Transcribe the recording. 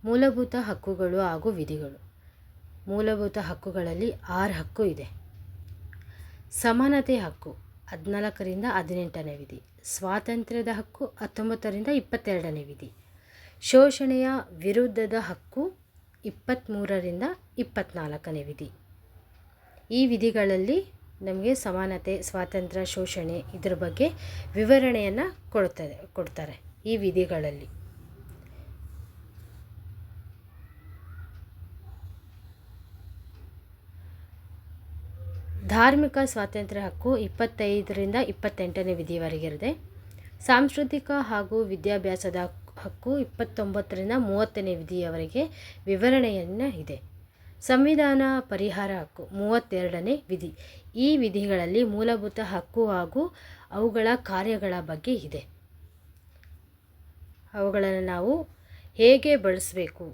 ಮೂಲಭೂತ ಹಕ್ಕುಗಳು ಹಾಗೂ ವಿಧಿಗಳು. ಮೂಲಭೂತ ಹಕ್ಕುಗಳಲ್ಲಿ 6 ಹಕ್ಕು ಇದೆ. ಸಮಾನತೆ ಹಕ್ಕು 14ರಿಂದ 18ನೇ ವಿಧಿ. ಸ್ವಾತಂತ್ರ್ಯದ ಹಕ್ಕು 19ರಿಂದ 22ನೇ ವಿಧಿ. ಶೋಷಣೆಯ ವಿರುದ್ಧದ ಹಕ್ಕು 23ರಿಂದ 24ನೇ ವಿಧಿ. ಈ ವಿಧಿಗಳಲ್ಲಿ ನಮಗೆ ಸಮಾನತೆ, ಸ್ವಾತಂತ್ರ್ಯ, ಶೋಷಣೆ ಇದರ ಬಗ್ಗೆ ವಿವರಣೆಯನ್ನು ಕೊಡ್ತಾರೆ ಈ ವಿಧಿಗಳಲ್ಲಿ. ಧಾರ್ಮಿಕ ಸ್ವಾತಂತ್ರ್ಯ ಹಕ್ಕು 25ರಿಂದ 28ನೇ ವಿಧಿಯವರೆಗಿರುತ್ತೆ. ಸಾಂಸ್ಕೃತಿಕ ಹಾಗೂ ವಿದ್ಯಾಭ್ಯಾಸದ ಹಕ್ಕು 29ರಿಂದ 30ನೇ ವಿಧಿಯವರೆಗೆ ವಿವರಣೆಯನ್ನು ಇದೆ. ಸಂವಿಧಾನ ಪರಿಹಾರ ಹಕ್ಕು 32ನೇ ವಿಧಿ. ಈ ವಿಧಿಗಳಲ್ಲಿ ಮೂಲಭೂತ ಹಕ್ಕು ಹಾಗೂ ಅವುಗಳ ಕಾರ್ಯಗಳ ಬಗ್ಗೆ ಇದೆ. ಅವುಗಳನ್ನು ನಾವು ಹೇಗೆ ಬಳಸಬೇಕು